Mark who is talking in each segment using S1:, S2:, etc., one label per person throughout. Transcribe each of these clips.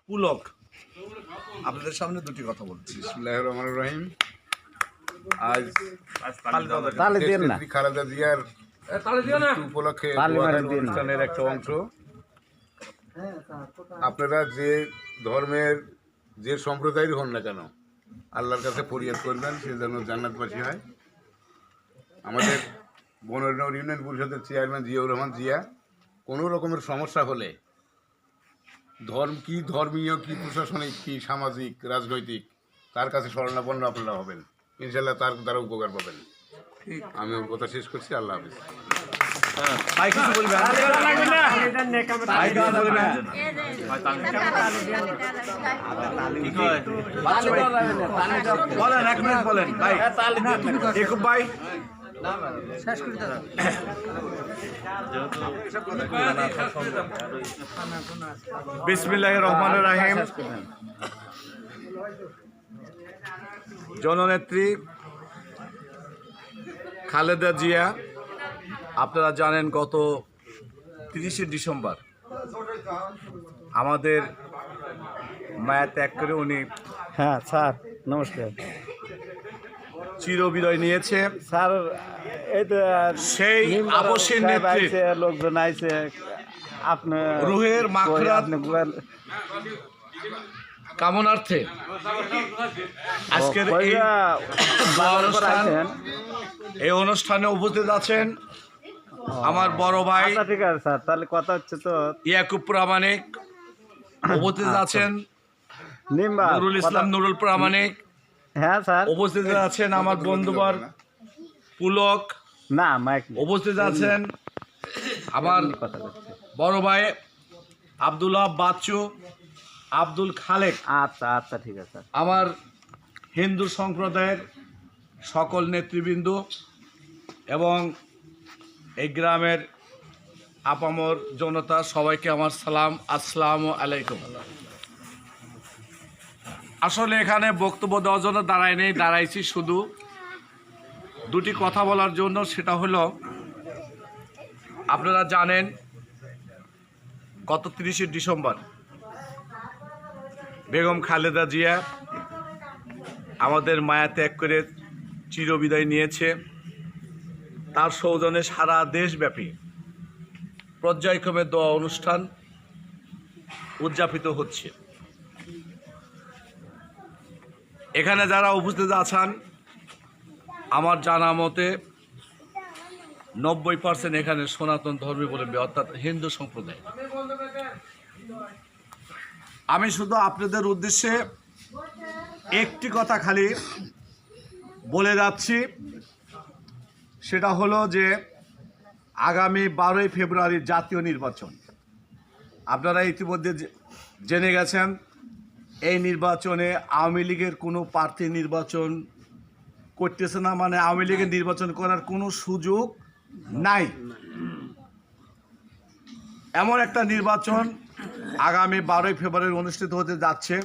S1: পুলক আপনাদের সামনে দুটি কথা বলছি।
S2: বিসমিল্লাহির রহমানির রহিম। আজ খালেদা জিয়ার মৃত্যু উপলক্ষে অনুষ্ঠানের একটা অংশ। আপনারা যে ধর্মের যে সম্প্রদায়ের হন না কেন, আল্লাহর কাছে ফরিয়াদ করবেন সে যেন জান্নাতবাসী হয়। আমাদের বনরনগর ইউনিয়ন পরিষদের চেয়ারম্যান জিয়াউর রহমান জিয়া কোনো রকমের সমস্যা হলে কি ধর্মীয়, কি প্রশাসনিক, কি সামাজিক, রাজনৈতিক, তার কাছে শরণাপন্ন আপনারা হবেন। ইনশাল্লাহ তার দ্বারা উপকার পাবেন। আমি ওর কথা শেষ করছি। আল্লাহ হাফিজ।
S1: বিসমিল্লাহির রহমানির রহিম। জননেত্রী খালেদা জিয়া, আপনারা জানেন গত 30শে ডিসেম্বর আমাদের মায়া ত্যাগ করে উনি
S3: স্যার নমস্কার
S1: চিরবিদায় নিয়েছে।
S3: স্যার এই তো
S1: সেই আপসের নেত্রী
S3: লোকজন আইছে আপনি
S1: রুহের মাগফিরাত কামনার্থে আজকের এই অনুষ্ঠানে উপস্থিত আছেন আমার বড় ভাই।
S3: ঠিক আছে স্যার, তাহলে কথা হচ্ছে তো
S1: ইয়াকুব প্রামাণিক, উপস্থিত আছেন নুরুল ইসলাম নুরুল প্রামাণিক,
S3: হ্যাঁ স্যার
S1: উপস্থিত আছেন আমার বন্ধুবর পুলক,
S3: না মাইক
S1: উপস্থিত আছেন আমার বড় ভাই আব্দুল্লাহ বাচ্চু, আব্দুল খালেক।
S3: আচ্ছা আচ্ছা ঠিক আছে।
S1: আমার হিন্দু সম্প্রদায়ের সকল নেতৃবৃন্দ এবং এই গ্রামের আপামর জনতা, সবাইকে আমার সালাম, আসসালামু আলাইকুম। আসলে এখানে বক্তব্য দেওয়ার জন্য দাঁড়াইছি শুধু দুটি কথা বলার জন্য। সেটা হলো, আপনারা জানেন গত 30শে ডিসেম্বর বেগম খালেদা জিয়া আমাদের মায়া ত্যাগ করে চিরবিদায় নিয়েছে। তার সৌজন্যে সারা দেশব্যাপী পর্যায়ক্রমে দোয়া অনুষ্ঠান উদযাপিত হচ্ছে। এখানে যারা উপস্থিত আছেন, আমার জানা মতে 90% এখানে সনাতন ধর্মাবলম্বী, অর্থাৎ হিন্দু সম্প্রদায়। আমি শুধু আপনাদের উদ্দেশ্যে একটি কথা খালি বলে যাচ্ছি, সেটা হলো যে আগামী 12ই ফেব্রুয়ারি জাতীয় নির্বাচন। আপনারা ইতিমধ্যে জেনে গেছেন এই নির্বাচনে আওয়ামী লীগের কোনো প্রার্থী নির্বাচন করতেছে না, মানে আওয়ামী লীগের নির্বাচন করার কোনো সুযোগ নাই। এমন একটা নির্বাচন আগামী 12ই ফেব্রুয়ারি অনুষ্ঠিত হতে যাচ্ছে।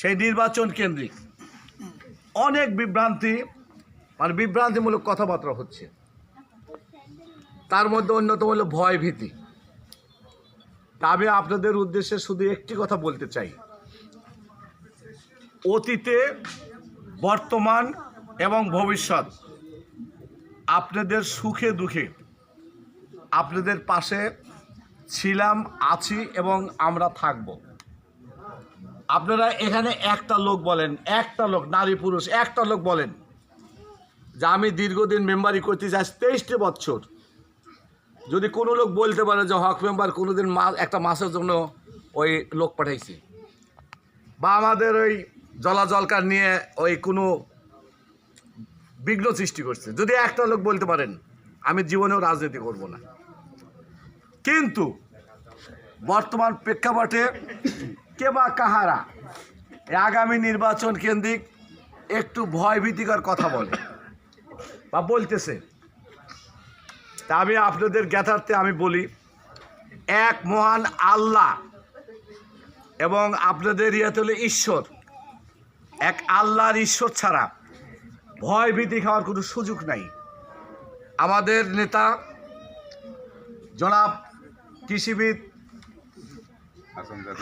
S1: সেই নির্বাচন কেন্দ্রিক অনেক বিভ্রান্তিমূলক কথাবার্তা হচ্ছে। তার মধ্যে অন্যতম হলো ভয় ভীতি। তা আমি আপনাদের উদ্দেশ্যে শুধু একটি কথা বলতে চাই, অতীতে, বর্তমান এবং ভবিষ্যৎ আপনাদের সুখে দুঃখে আপনাদের পাশে ছিলাম, আছি এবং আমরা থাকব। আপনারা এখানে একটা লোক বলেন, একটা লোক, নারী পুরুষ একটা লোক বলেন যে আমি দীর্ঘদিন মেম্বারি করতে যাই 23টি বছর, যদি কোনো লোক বলতে পারে যে হক মেম্বার কোনোদিন একটা মাসের জন্য ওই লোক পাঠাইছে, বা আমাদের ওই জলাজলকার নিয়ে ওই কোনো বিঘ্ন সৃষ্টি করছে, যদি একটা লোক বলতে পারেন, আমি জীবনেও রাজনীতি করব না। কিন্তু বর্তমান প্রেক্ষাপটে কে বা কাহারা আগামী নির্বাচন কেন্দ্রিক একটু ভয়ভীতিকর কথা বলে বা বলতেছে, তা আমি আপনাদের জ্ঞাতার্থে আমি বলি, এক মহান আল্লাহ এবং আপনাদের ইয়াতে হলো ঈশ্বর, এক আল্লাহর ঈশ্বর ছাড়া ভয় ভীতি খাওয়ার কোনো সুযোগ নাই। আমাদের নেতা জনাব কৃষিবিদ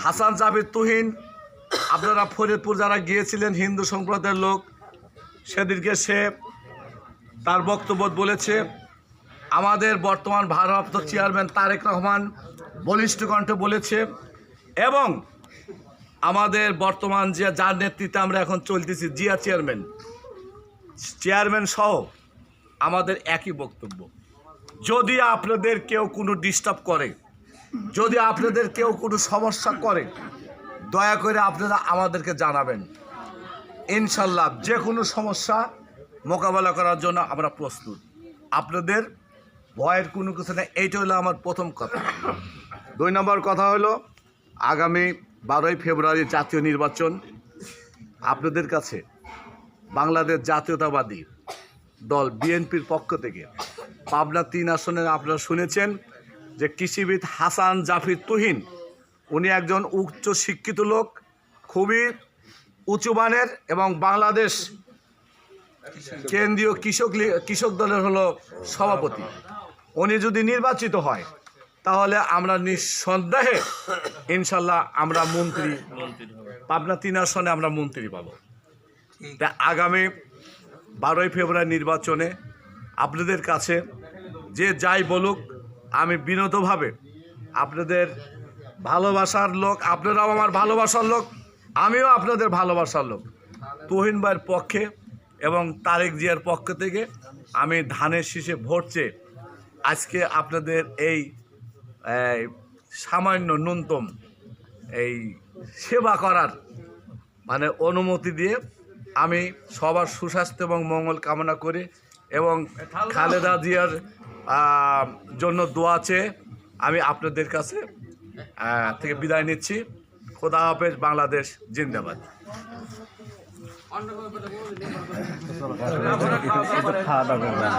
S1: হাসান জাবির তুহিন। আপনারা ফরিদপুর যারা গিয়েছিলেন হিন্দু সম্প্রদায়ের লোক, সেদিনকে সে তার বক্তব্য বলেছে আমাদের বর্তমান ভারপ্রাপ্ত চেয়ারম্যান তারেক রহমান বলিষ্ঠ কণ্ঠে বলেছে, এবং আমাদের বর্তমান যে যার নেতৃত্বে আমরা এখন চলতেছি জিয়া চেয়ারম্যান সহ আমাদের একই বক্তব্য। যদি আপনাদের কেউ কোনো ডিস্টার্ব করে, যদি আপনাদের কেউ কোনো সমস্যা করে, দয়া করে আপনারা আমাদেরকে জানাবেন। ইনশাল্লাহ যে কোনো সমস্যা মোকাবেলা করার জন্য আমরা প্রস্তুত। আপনাদের ভয়ের কোনো কিছু নেই। এইটা হলো আমার প্রথম কথা। 2 নম্বর কথা হলো আগামী 12ই ফেব্রুয়ারি জাতীয় নির্বাচন। আপনাদের কাছে বাংলাদেশ জাতীয়তাবাদী দল বিএনপির পক্ষ থেকে পাবনা 3 আসনে আপনারা শুনেছেন যে কৃষিবিদ হাসান জাফির তুহিন, উনি একজন উচ্চ শিক্ষিত লোক, খুবই উঁচু মানের, এবং বাংলাদেশ কেন্দ্রীয় কৃষক দলের হলো সভাপতি। উনি যদি নির্বাচিত হয় তাহলে আমরা নিঃসন্দেহে ইনশাল্লাহ আমরা মন্ত্রী, পাবনা 3 আসনে আমরা মন্ত্রী পাবো। তা আগামী 12ই ফেব্রুয়ারি নির্বাচনে আপনাদের কাছে যে যাই বলুক, আমি বিনীতভাবে আপনাদের ভালোবাসার লোক, আপনারাও আমার ভালোবাসার লোক, আমিও আপনাদের ভালোবাসার লোক, তুহিন ভাইয়ের পক্ষে এবং তারেক জিয়ার পক্ষ থেকে আমি ধানের শীষে ভোট চেয়ে আজকে আপনাদের এই সামান্য ন্যূনতম এই সেবা করার মানে অনুমতি দিয়ে আমি সবার সুস্বাস্থ্য এবং মঙ্গল কামনা করি, এবং খালেদা জিয়ার জন্য দোয়া চেয়ে আমি আপনাদের কাছে থেকে বিদায় নিচ্ছি। খোদা হাফেজ। বাংলাদেশ জিন্দাবাদ।
S3: খাওয়া দাওয়া করবেন।